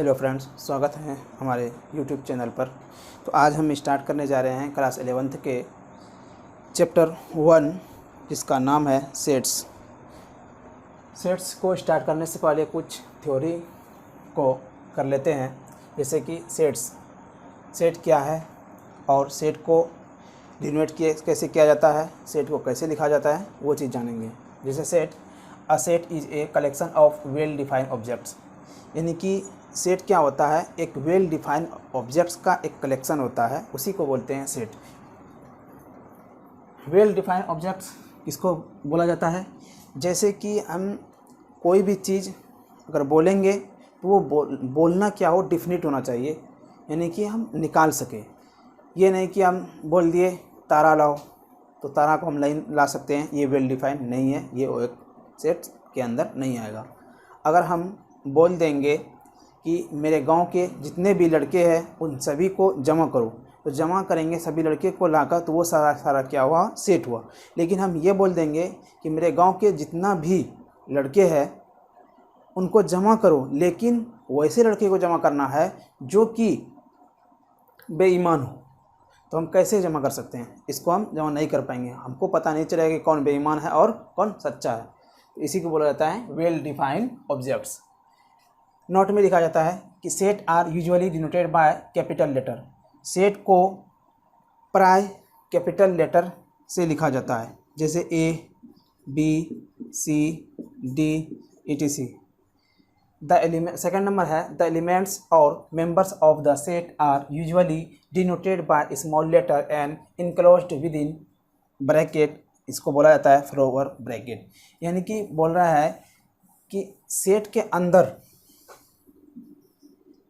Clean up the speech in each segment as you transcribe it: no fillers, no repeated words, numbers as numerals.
Hello friends, स्वागत है हमारे यूट्यूब चैनल पर। तो आज हम स्टार्ट करने जा रहे हैं क्लास 11th के चैप्टर 1 जिसका नाम है सेट्स। सेट्स को स्टार्ट करने से पहले कुछ थ्योरी को कर लेते हैं, जैसे कि सेट क्या है और सेट को डिनोट कैसे किया जाता है, सेट को कैसे लिखा जाता है, वो चीज़ जानेंगे। जैसे a set is a collection of well defined objects, यानी कि सेट क्या होता है, एक वेल डिफाइंड ऑब्जेक्ट्स का एक कलेक्शन होता है, उसी को बोलते हैं सेट। वेल डिफाइंड ऑब्जेक्ट्स किसको बोला जाता है? जैसे कि हम कोई भी चीज़ अगर बोलेंगे तो वो बोलना क्या हो, डिफिनिट होना चाहिए, यानी कि हम निकाल सकें। ये नहीं कि हम बोल दिए तारा लाओ तो तारा को हम नहीं ला सकते हैं, ये वेल डिफाइंड नहीं है, ये एक सेट के अंदर नहीं आएगा। अगर हम बोल देंगे कि मेरे गांव के जितने भी लड़के हैं उन सभी को जमा करो, तो जमा करेंगे सभी लड़के को लाकर, तो वो सारा क्या हुआ, सेट हुआ। लेकिन हम ये बोल देंगे कि मेरे गांव के जितना भी लड़के हैं उनको जमा करो, लेकिन वैसे लड़के को जमा करना है जो कि बेईमान हो, तो हम कैसे जमा कर सकते हैं? इसको हम जमा नहीं कर पाएंगे, हमको पता नहीं चलेगा कि कौन बेईमान है और कौन सच्चा है। तो इसी को बोला जाता है वेल डिफाइंड ऑब्जेक्ट्स। नोट में लिखा जाता है कि set are usually denoted by capital letter. Set को प्राय कैपिटल लेटर से लिखा जाता है, जैसे A, B, C, D etc. The element, second number है, द एलिमेंट्स और members of the set are usually denoted by small letter and enclosed within bracket. इसको बोला जाता है फ्लोवर ब्रैकेट। यानी कि बोल रहा है कि सेट के अंदर,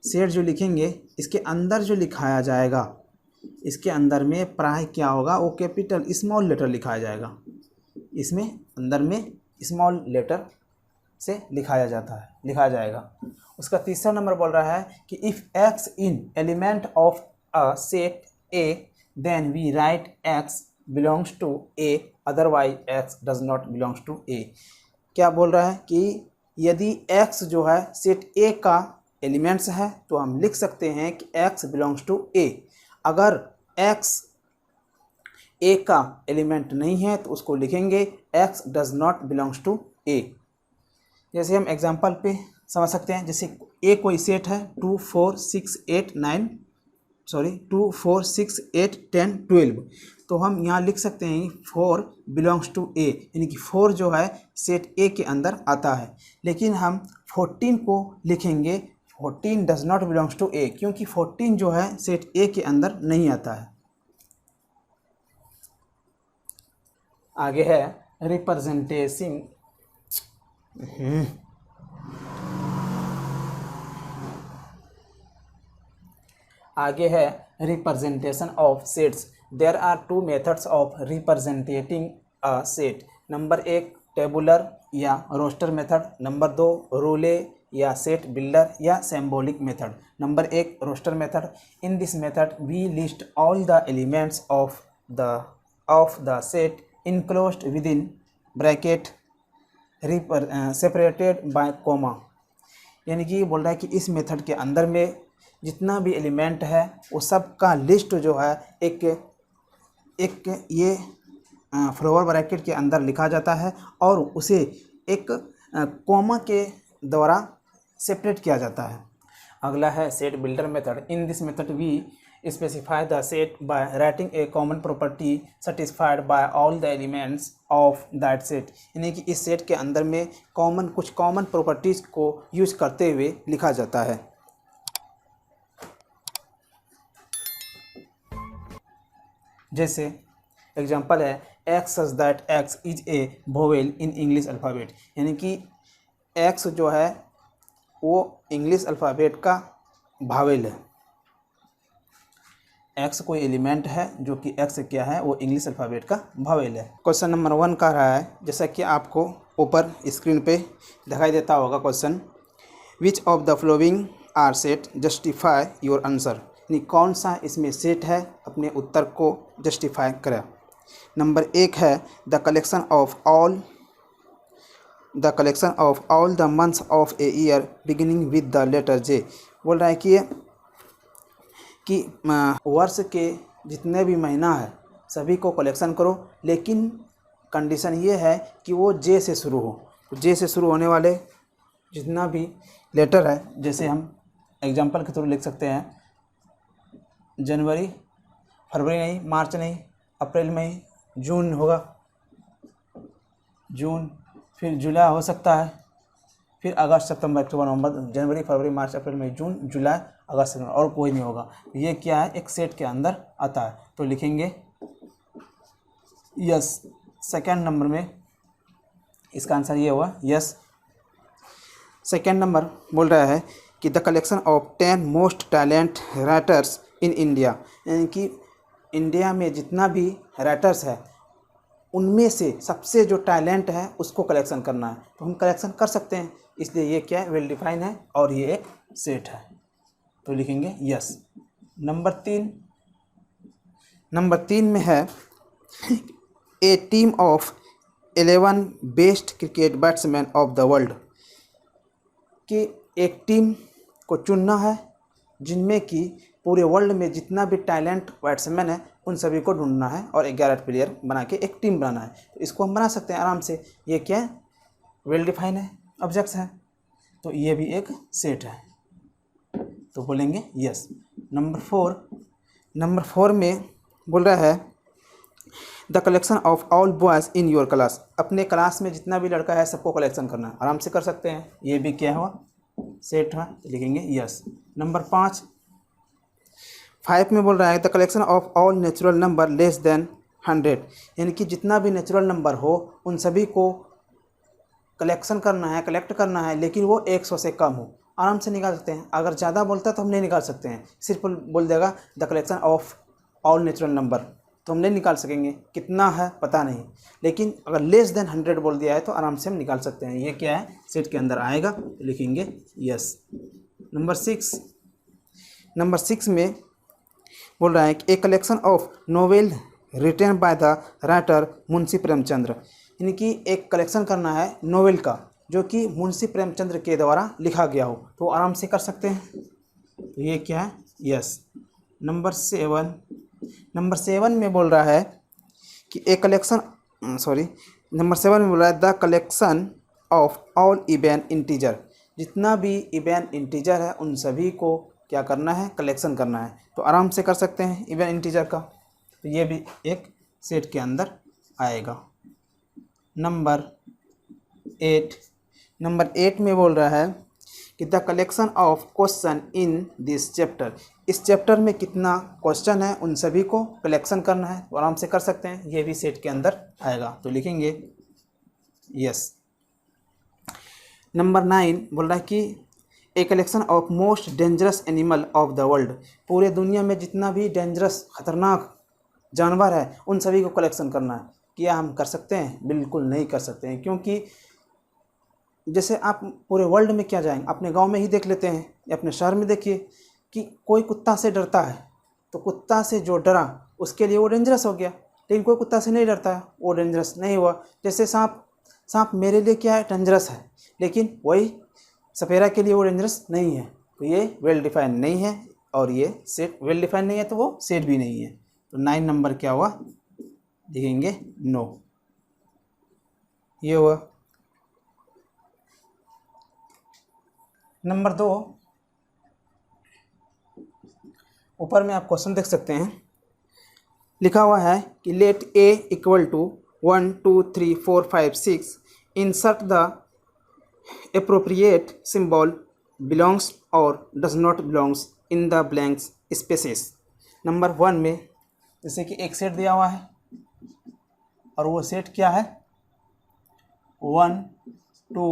सेट जो लिखेंगे इसके अंदर जो लिखाया जाएगा, इसके अंदर में प्राय क्या होगा, वो कैपिटल स्मॉल लेटर लिखाया जाएगा। इसमें अंदर में स्मॉल लेटर से लिखाया जाएगा। उसका तीसरा नंबर बोल रहा है कि if x in element of a set A then we write x belongs to A, otherwise x does not belongs to A। क्या बोल रहा है कि यदि x जो है सेट A का एलिमेंट्स है तो हम लिख सकते हैं कि x बिलोंग्स टू A। अगर x A का एलिमेंट नहीं है तो उसको लिखेंगे x does not belongs to A। जैसे हम एग्जांपल पे समझ सकते हैं, जैसे A कोई सेट है 2 4 6 8 10 12, तो हम यहाँ लिख सकते हैं 4 बिलोंग्स टू A, यानी कि 4 जो है सेट A के अंदर आता है। लेकिन हम 14 को लिखेंगे 14 does not belongs to A, क्योंकि 14 जो है सेट A के अंदर नहीं आता है। आगे है representation of sets. There are 2 methods of representing a set. Number 1 tabular या रोस्टर मेथड, नंबर 2 रूले या सेट बिल्डर या symbolic method. Number 1 roster method. In this method we list all the elements of the set enclosed within bracket separated by comma. यानी कि बोल रहा है कि इस मेथड के अंदर में जितना भी एलिमेंट है वो सब का लिस्ट जो है एक ये फ्लोवर ब्रैकेट के अंदर लिखा जाता है और उसे एक कॉमा के द्वारा सेपरेट किया जाता है। अगला है set builder method. In this method we specify the set by writing a common property satisfied by all the elements of that set। यानी कि इस सेट के अंदर में कुछ कॉमन प्रॉपर्टीज को यूज करते हुए लिखा जाता है। जैसे एग्जांपल है x such that x is a vowel in English alphabet, यानी कि x जो है वो इंग्लिश अल्फ़ाबेट का भावेल है। x कोई एलिमेंट है जो कि x क्या है, वो इंग्लिश अल्फ़ाबेट का भावेल है। क्वेश्चन नंबर 1 का रहा है, जैसा कि आपको ऊपर स्क्रीन पे दिखाई देता होगा question, which of the following are set, justify your answer. यानी कौन सा इसमें सेट है, अपने उत्तर को जस्टिफाई करें। नंबर 1 है the collection of all the months of a year beginning with the letter J। बोल रहा है कि वर्ष के जितने भी महीना है सभी को कलेक्शन करो, लेकिन कंडीशन ये है कि वो जे से शुरू हो। तो जे से शुरू होने वाले जितना भी लेटर है, जैसे हम एग्जांपल के थ्रू लिख सकते हैं जनवरी, फरवरी नहीं, मार्च नहीं, अप्रैल मई, जून होगा, जून, फिर जुलाई हो सकता है, फिर अगस्त, सितंबर, अक्टूबर, नवंबर, जनवरी, फरवरी, मार्च, अप्रैल, मई, जून, जुलाई, अगस्त, सितंबर, और कोई नहीं होगा। ये क्या है, एक सेट के अंदर आता है। तो लिखेंगे यस। सेकंड नंबर में इसका आंसर ये हुआ यस। सेकंड नंबर बोल रहा है कि the collection of 10 most talent writers in India, यानी कि इंडिया में जितना भी राइटर्स है उनमें से सबसे जो टैलेंट है उसको कलेक्शन करना है। तो हम कलेक्शन कर सकते हैं, इसलिए ये क्या है, वेल डिफाइन है और ये एक सेट है। तो लिखेंगे यस। नंबर तीन में है a team of 11 best cricket batsman of the world, कि एक टीम को चुनना है जिनमें कि पूरे वर्ल्ड में जितना भी टैलेंट बैट्समैन है उन सभी को ढूंढना है और 11 प्लेयर बना के एक टीम बनाना है। तो इसको हम बना सकते हैं आराम से। ये क्या है, वेल डिफाइन है, ऑब्जेक्ट्स है, तो ये भी एक सेट है। तो बोलेंगे यस। नंबर फोर में बोल रहा है the collection of all boys in your class, अपने क्लास में जितना भी लड़का है सबको कलेक्शन करना है, आराम से कर सकते हैं। ये भी क्या हुआ, सेट हुआ, तो लिखेंगे यस। नंबर 5 में बोल रहा है the collection of all natural number less then 100, यानी कि जितना भी नेचुरल नंबर हो उन सभी को कलेक्शन करना है, कलेक्ट करना है, लेकिन वो 100 से कम हो। आराम से निकाल सकते हैं। अगर ज़्यादा बोलता है तो हम नहीं निकाल सकते हैं, सिर्फ बोल देगा the collection of all natural number, तो हम नहीं निकाल सकेंगे, कितना है पता नहीं। लेकिन अगर लेस देन 100 बोल दिया है तो आराम से हम निकाल सकते हैं। ये क्या है, सेट के अंदर आएगा, तो लिखेंगे यस। नंबर 6 में बोल रहा है कि a collection of novel written by the writer Munshi Premchandra, यानी कि एक कलेक्शन करना है नोवेल का जो कि मुंशी प्रेमचंद्र के द्वारा लिखा गया हो, तो आराम से कर सकते हैं। तो ये क्या है, यस। नंबर 7 में बोल रहा है कि ए कलेक्शन नंबर 7 में बोल रहा है the collection of all even integer, जितना भी इवन इंटीजर है उन सभी को क्या करना है, कलेक्शन करना है। तो आराम से कर सकते हैं इवन इंटीजर का, तो ये भी एक सेट के अंदर आएगा। नंबर 8 में बोल रहा है कि the collection of question in this chapter, इस चैप्टर में कितना क्वेश्चन है उन सभी को कलेक्शन करना है, तो आराम से कर सकते हैं। ये भी सेट के अंदर आएगा, तो लिखेंगे यस। नंबर 9 बोल रहा है कि a collection of most dangerous animal of the world, पूरे दुनिया में जितना भी डेंजरस खतरनाक जानवर है उन सभी को कलेक्शन करना है। क्या हम कर सकते हैं? बिल्कुल नहीं कर सकते हैं, क्योंकि जैसे आप पूरे वर्ल्ड में क्या जाएंगे, अपने गांव में ही देख लेते हैं या अपने शहर में देखिए कि कोई कुत्ता से डरता है तो कुत्ता से जो डरा उसके लिए वो डेंजरस हो गया, लेकिन कोई कुत्ता से नहीं डरता है वो डेंजरस नहीं हुआ। जैसे सांप मेरे लिए क्या है, डेंजरस है, लेकिन वही सपेरा के लिए वो डेंजरस नहीं है। तो ये वेल डिफाइन नहीं है और ये सेट वेल डिफाइन नहीं है, तो वो सेट भी नहीं है। तो 9 नंबर क्या हुआ, लिखेंगे नो। ये हुआ। नंबर 2, ऊपर में आप क्वेश्चन देख सकते हैं, लिखा हुआ है कि let A equal to 1 2 3 4 5 6 insert the appropriate symbol belongs or does not belongs in the blanks spaces। Number 1 में जैसे कि एक सेट दिया हुआ है और वो सेट क्या है, 1 2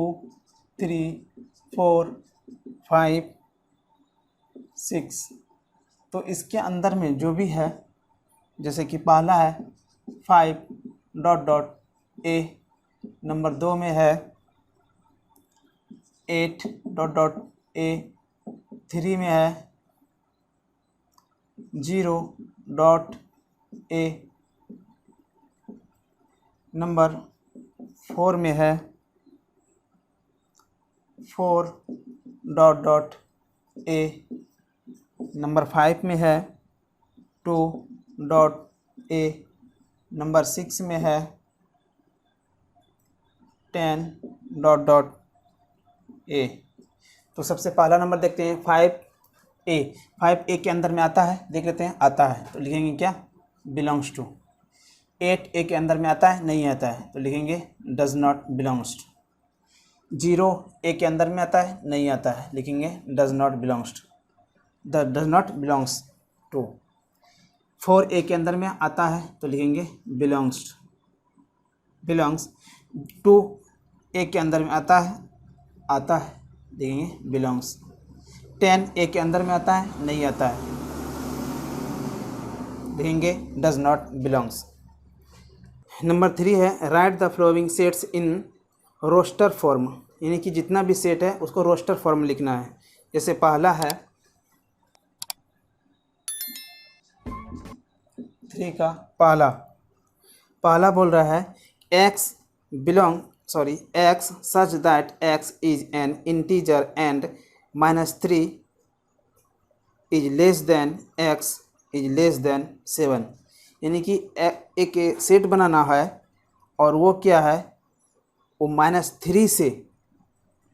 3 4 5 6। तो इसके अंदर में जो भी है, जैसे कि पहला है 5 डॉट डॉट ए, नंबर 2 में है 8 डॉट डॉट ए, 3 में है 0 डॉट ए, नंबर 4 में है 4 डॉट डॉट ए। नंबर 5 में है 2 डॉट ए। नंबर 6 में है 10 डॉट डॉट ए। तो सबसे पहला नंबर देखते हैं 5A। 5A के अंदर में आता है, देख लेते हैं, आता है तो लिखेंगे क्या, बिलोंग्स टू। 8A के अंदर में आता है, नहीं आता है तो लिखेंगे does not belongs to. 0A के अंदर में आता है, नहीं आता है, लिखेंगे does not belongs to, does not belongs to. 4A के अंदर में आता है तो लिखेंगे बिलोंग्स टू, बिलोंग्स। 2A के अंदर में आता है, लिखेंगे बिलोंग्स। 10A के अंदर में आता है, नहीं आता है, लिखेंगे डज नॉट बिलोंग्स। नंबर 3 है write the following sets in roster form, यानी कि जितना भी सेट है उसको रोस्टर फॉर्म लिखना है। जैसे पहला है 3 का पहला बोल रहा है x such that x is an integer and -3 is less than x is less than 7, यानी कि एक सेट बनाना है और वो क्या है, वो -3 से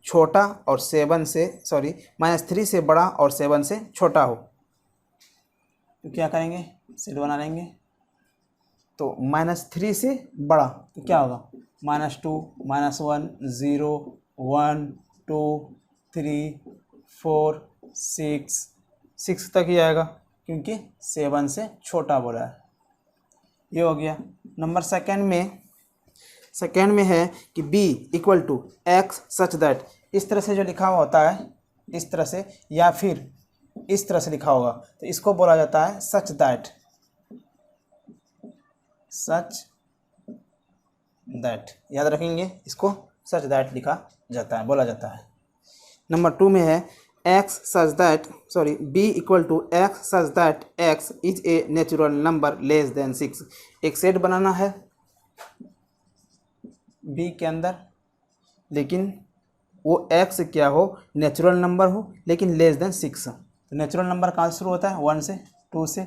छोटा और 7 से -3 से बड़ा और 7 से छोटा हो। तो क्या करेंगे, सेट बना लेंगे। तो -3 से बड़ा तो क्या होगा, -2 -1 0 1 2 3 4 6 तक ही आएगा क्योंकि 7 से छोटा बोला है। ये हो गया। नंबर सेकेंड में है कि b equal to x such that, इस तरह से जो लिखा हुआ होता है, इस तरह से या फिर इस तरह से लिखा होगा तो इसको बोला जाता है सच दैट, याद रखेंगे, इसको सच दैट लिखा जाता है, बोला जाता है। नंबर 2 में है b equal to x such that x is a natural number less than 6। एक सेट बनाना है b के अंदर, लेकिन वो x क्या हो, नेचुरल नंबर हो लेकिन लेस देन 6। तो नेचुरल नंबर कहाँ से शुरू होता है, 1 से 2 से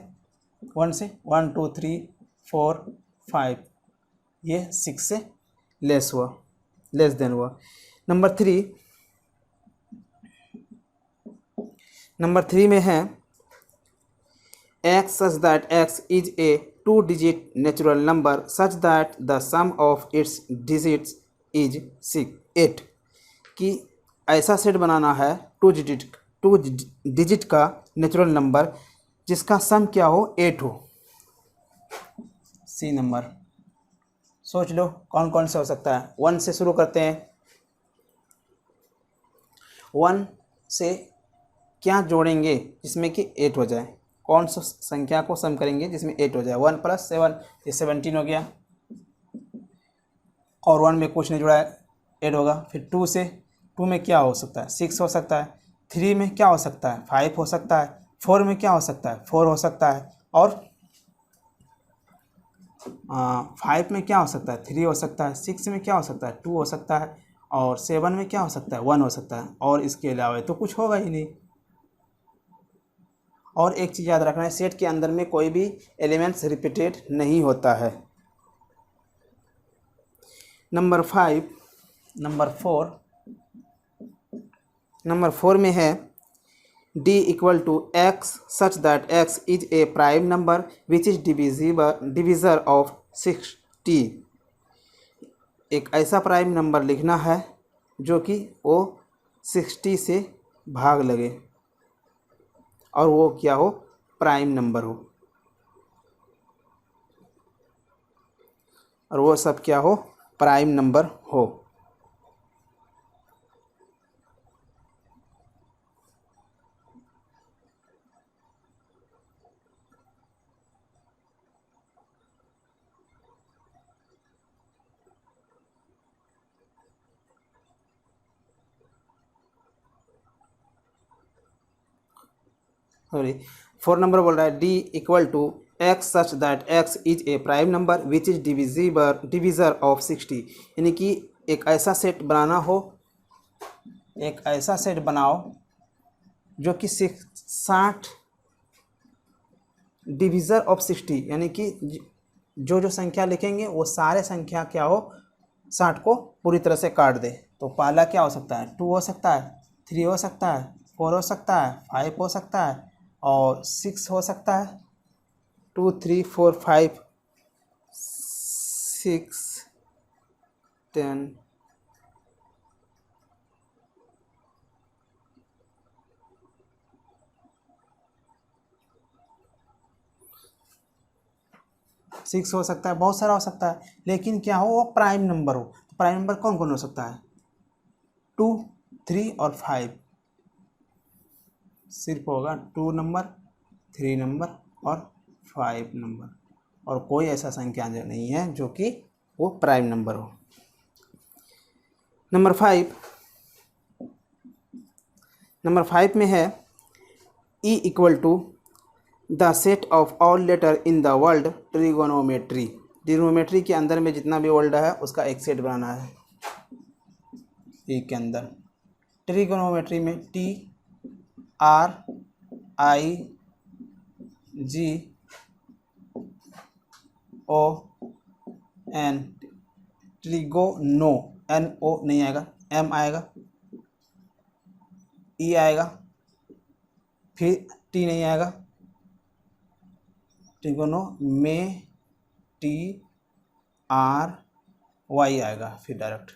1 2 3 4 5, ये 6 से लेस देन हुआ। नंबर 3 में है x such that x is a 2-digit natural number such that the sum of its digits is 8, कि ऐसा सेट बनाना है 2 डिजिट का नेचुरल नंबर जिसका सम क्या हो, 8 हो। सी नंबर सोच लो कौन कौन सा हो सकता है। 1 से शुरू करते हैं। 1 से क्या जोड़ेंगे जिसमें कि 8 हो जाए, कौन सा संख्या को सम करेंगे जिसमें 8 हो जाए। 1 + 7 ये 17 हो गया, और 1 में कुछ नहीं जुड़ा है, 8 होगा। फिर 2 में क्या हो सकता है, 6 हो सकता है। 3 में क्या हो सकता है, 5 हो सकता है। 4 में क्या हो सकता है, 4 हो सकता है। और 5 में क्या हो सकता है, 3 हो सकता है। 6 में क्या हो सकता है, 2 हो सकता है। और 7 में क्या हो सकता है, 1 हो सकता है। और इसके अलावा तो कुछ होगा ही नहीं। और एक चीज़ याद रखना है, सेट के अंदर में कोई भी एलिमेंट्स रिपीटेड नहीं होता है। नंबर 4 में है d equal to x such that x is a prime number which is divisor of 60। एक ऐसा प्राइम नंबर लिखना है जो कि वो 60 से भाग लगे और वो क्या हो, प्राइम नंबर हो, और वो सब क्या हो, प्राइम नंबर हो। सॉरी 4 नंबर बोल रहा है d equal to x such that x is a prime number which is divisor of 60, यानी कि एक ऐसा सेट बनाना हो, एक ऐसा सेट बनाओ जो कि 60 डिविज़र ऑफ 60, यानी कि जो जो संख्या लिखेंगे वो सारे संख्या क्या हो, 60 को पूरी तरह से काट दे। तो पहला क्या हो सकता है, 2 हो सकता है, 3 हो सकता है, 4 हो सकता है, 5 हो सकता है और 6 हो सकता है। 2 3 4 5 6 10 6 हो सकता है, बहुत सारा हो सकता है, लेकिन क्या हो, वो प्राइम नंबर हो। तो प्राइम नंबर कौन कौन हो सकता है, 2 3 और 5, सिर्फ होगा 2 नंबर, 3 नंबर और 5 नंबर, और कोई ऐसा संख्या नहीं है जो कि वो प्राइम नंबर हो। नंबर 5 में है E equal to the set of all letter in the world trigonometry. Trigonometry के अंदर में जितना भी वर्ल्ड है उसका एक सेट बनाना है। E के अंदर ट्रिगोनोमेट्री में TRIGON, ट्रिगोनो, NO नहीं आएगा, M आएगा, E आएगा, फिर T नहीं आएगा, ट्रिगोनो में TRY आएगा, फिर डायरेक्ट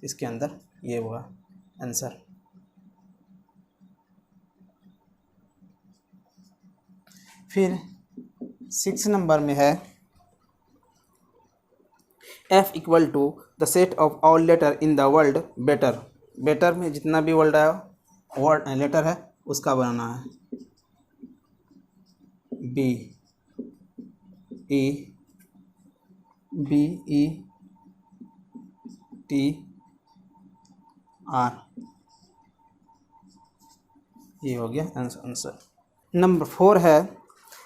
इसके अंदर ये होगा आंसर। फिर 6 नंबर में है F equal to the set of all letter in the world better. Better में जितना भी वर्ल्ड है, वर्ड लेटर है, उसका बनाना है। BETR, ये हो गया आंसर। नंबर 4 है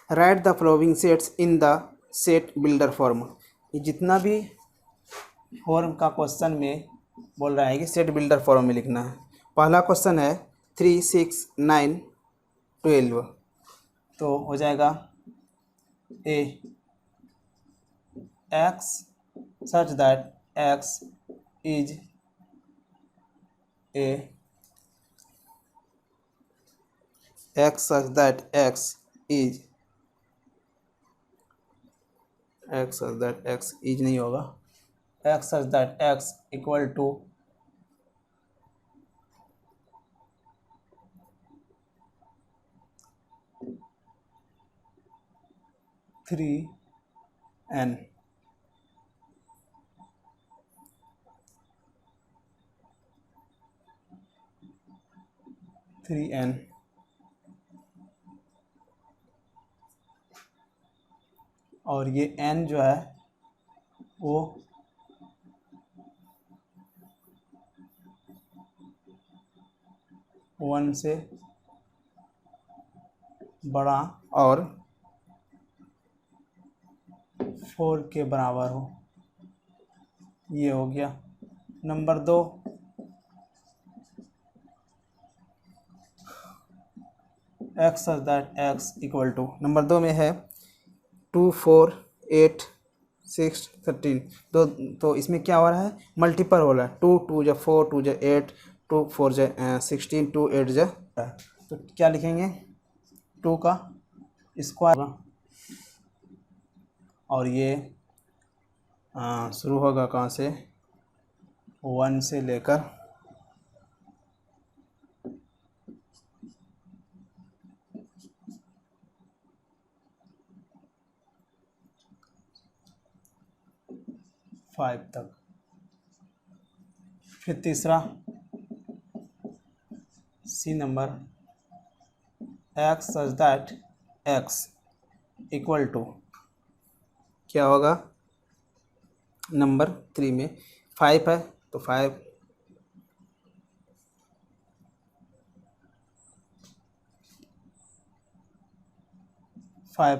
write the following sets in the set builder form. ये जितना भी फॉर्म का क्वेश्चन में बोल रहा है कि सेट बिल्डर फॉर्म में लिखना है। पहला क्वेश्चन है 3 6 9 12, तो हो जाएगा a x such that x is a x such that x is नहीं होगा, x such that x equal to 3n, और ये n जो है वो 1 से बड़ा और 4 के बराबर हो, ये हो गया। Number 2 x such that x equal to, number 2 में है 2 4 8 6 13, तो इसमें क्या हो रहा है, मल्टीपल हो रहा है। 2 2 जा 4, 2 जा 8, 2 4 जा 16, 2 8 जा, तो क्या लिखेंगे, 2 का स्क्वायर, और ये शुरू होगा कहाँ से, 1 से लेकर 5 तक। फिर तीसरा C number x such that x equal to क्या होगा, नंबर 3 में 5 है तो 5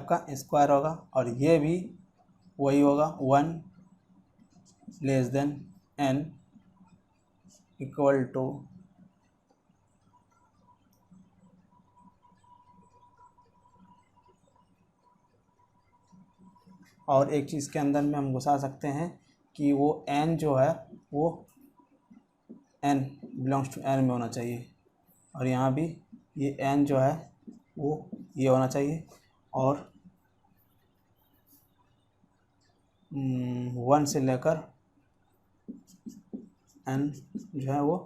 का स्क्वायर होगा, और ये भी वही होगा, 1 less than n equal to और एक चीज़ के अंदर में हम घुसा सकते हैं कि वो n जो है वो n बिलोंग्स टू n में होना चाहिए, और यहाँ भी ये n जो है वो ये होना चाहिए, और 1 से लेकर n जो है वो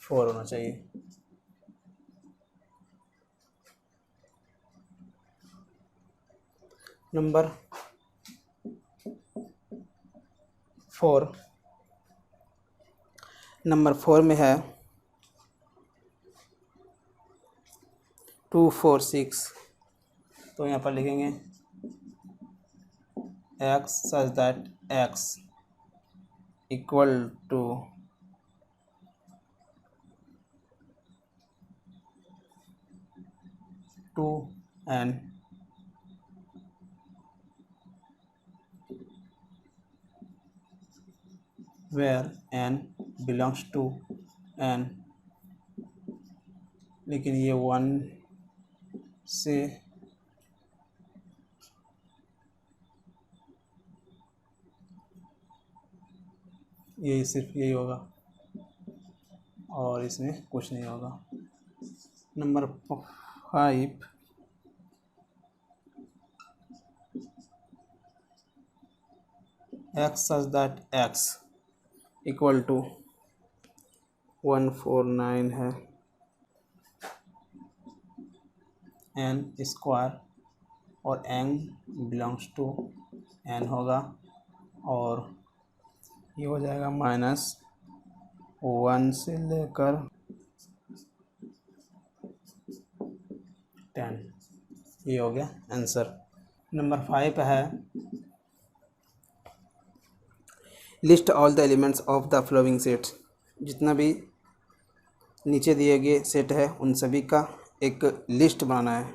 4 होना चाहिए। नंबर 4 में है 2 4 6। तो यहाँ पर लिखेंगे x such that x equal to 2n where n belongs to n, लेकिन ये 1 से यही सिर्फ यही होगा और इसमें कुछ नहीं होगा। Number 5 x such that x equal to 149 है n स्क्वायर, और n बिलोंग्स टू n होगा, और ये हो जाएगा -1 से लेकर 10। ये हो गया आंसर। नंबर 5 है list all the elements of the flowing set. जितना भी नीचे दिए गए सेट है उन सभी का एक लिस्ट बनाना है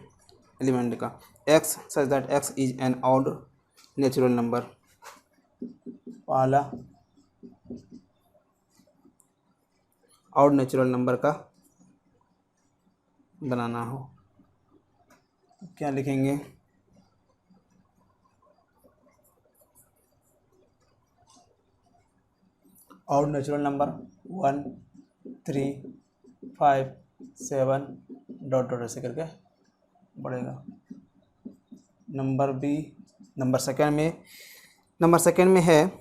एलिमेंट का। x such that x is an odd natural number. पहला ऑड नेचुरल नंबर का बनाना हो, क्या लिखेंगे? Odd natural number 1 3 5 7 dot dot ऐसे करके बढ़ेगा। नंबर सेकेंड में है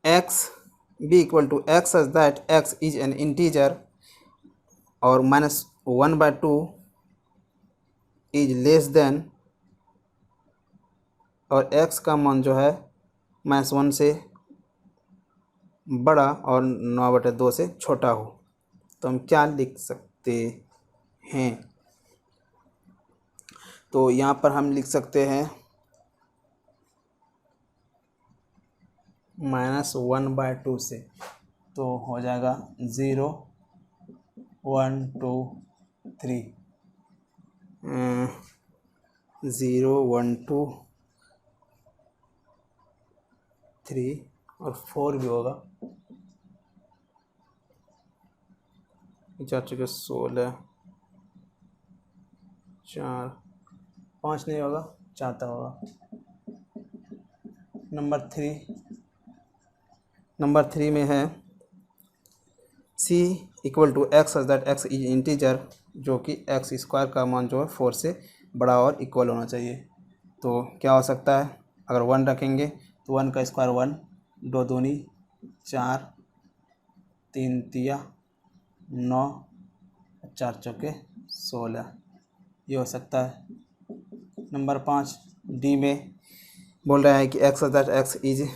x B equal to x such that x is an integer और -1/2 इज लेस देन, और x का मान जो है -1 से बड़ा और 9/2 से छोटा हो। तो हम क्या लिख सकते हैं? तो यहाँ पर हम लिख सकते हैं -1/2 से, तो हो जाएगा 0 1 2 3 0 1 2 3 और 4 भी होगा। 4 चुके 16 4 5 नहीं होगा, 4 तक होगा। नंबर 3 में है c equal to x such that x is integer, जो कि x स्क्वायर का मान जो है 4 से बड़ा और इक्वल होना चाहिए। तो क्या हो सकता है? अगर 1 रखेंगे तो 1 का स्क्वायर 1, 2 दूनी 4, 3 तिया 9, 4 चौके 16, ये हो सकता है। नंबर 5 डी में बोल रहा है कि x such that x is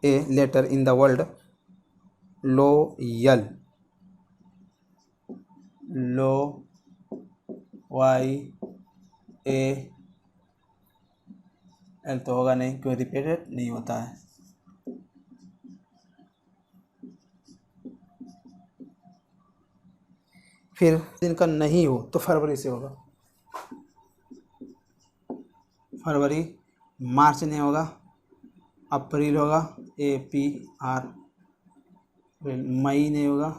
a letter in the world loyal, YAL तो होगा नहीं, क्यों रिपीटेड नहीं होता है। फिर दिन का नहीं हो तो फरवरी से होगा। फरवरी, मार्च नहीं होगा, अप्रैल होगा, APR, मई नहीं होगा,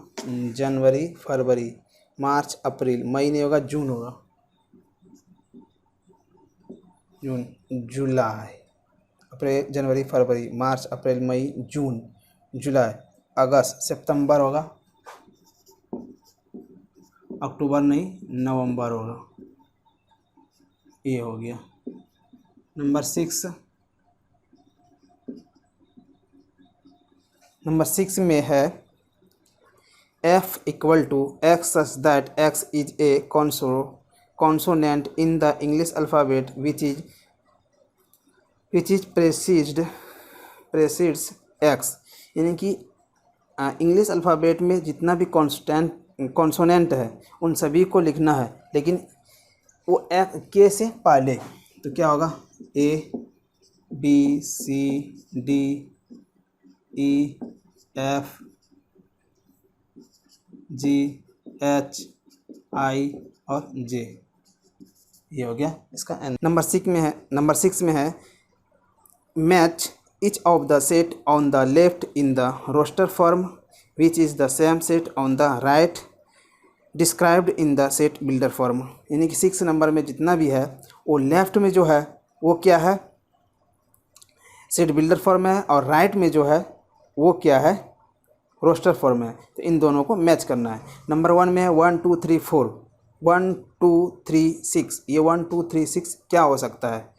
जनवरी फरवरी, मार्च अप्रैल, मई नहीं होगा, जून होगा, जून, जुलाई, अप्रैल जनवरी फरवरी मार्च अप्रैल मई जून जुलाई, अगस्त, सितंबर होगा, अक्टूबर नहीं, नवंबर होगा। ये हो गया। नंबर सिक्स में है f equal to x such that x is a consonant in the English alphabet which is precedes x, यानी कि इंग्लिश अल्फ़ाबेट में जितना भी कॉन्सोनेंट है उन सभी को लिखना है, लेकिन वो के से पहले। तो क्या होगा, A B C D E F G H I और J, ये हो गया इसका एन। नंबर सिक्स में है match each of the set on the left in the roster form which is the same set on the right described in the set builder form, यानी कि 6 number में जितना भी है वो लेफ्ट में जो है वो क्या है, सेट बिल्डर फॉर्म है, और राइट में जो है वो क्या है, रोस्टर फॉर्म है। तो इन दोनों को मैच करना है। नंबर 1 में है 1 2 3 4, 1 2 3 6, ये 1 2 3 6 क्या हो सकता है,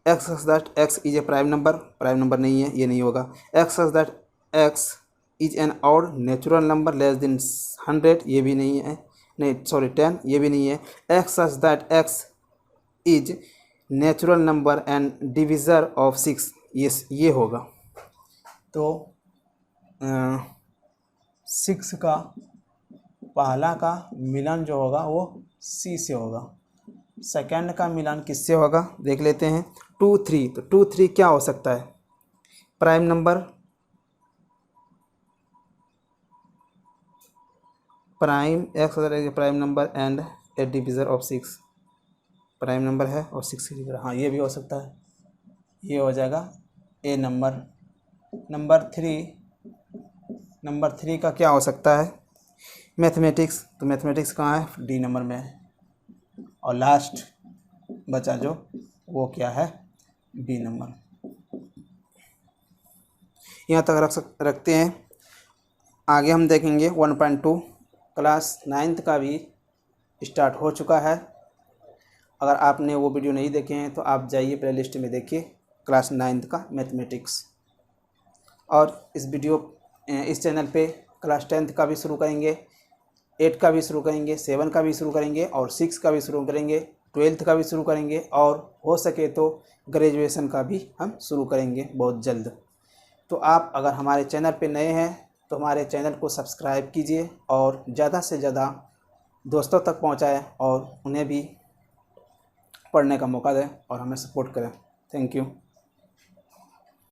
x such that x is a prime number नहीं है, ये नहीं होगा। X such that x is an odd natural number less then 100, ये भी नहीं है, नहीं सॉरी 10, ये भी नहीं है। X such that x is natural number and divisor of 6, ये होगा। तो 6 का पहला का मिलन जो होगा वो सी से होगा, सेकंड का मिलान किससे होगा देख लेते हैं। 2 3, तो 2 3 क्या हो सकता है, prime number, prime ex prime number and A divisor of 6, prime number है और 6 की डिविज़र, हाँ ये भी हो सकता है, ये हो जाएगा ए नंबर। नंबर थ्री का क्या हो सकता है, मैथमेटिक्स, तो मैथमेटिक्स कहाँ है, डी नंबर में है। और लास्ट बचा जो वो क्या है, बी नंबर। यहाँ तक रखते हैं। आगे हम देखेंगे 1.2 क्लास 9th का भी स्टार्ट हो चुका है। अगर आपने वो वीडियो नहीं देखे हैं तो आप जाइए प्लेलिस्ट में देखिए क्लास 9th का मैथमेटिक्स। और इस चैनल पे क्लास 10th का भी शुरू करेंगे, 8 का भी शुरू करेंगे, 7 का भी शुरू करेंगे और 6 का भी शुरू करेंगे, 12th का भी शुरू करेंगे और हो सके तो ग्रेजुएशन का भी हम शुरू करेंगे बहुत जल्द। तो आप अगर हमारे चैनल पे नए हैं तो हमारे चैनल को सब्सक्राइब कीजिए और ज़्यादा से ज़्यादा दोस्तों तक पहुंचाएं और उन्हें भी पढ़ने का मौका दें और हमें सपोर्ट करें। Thank you.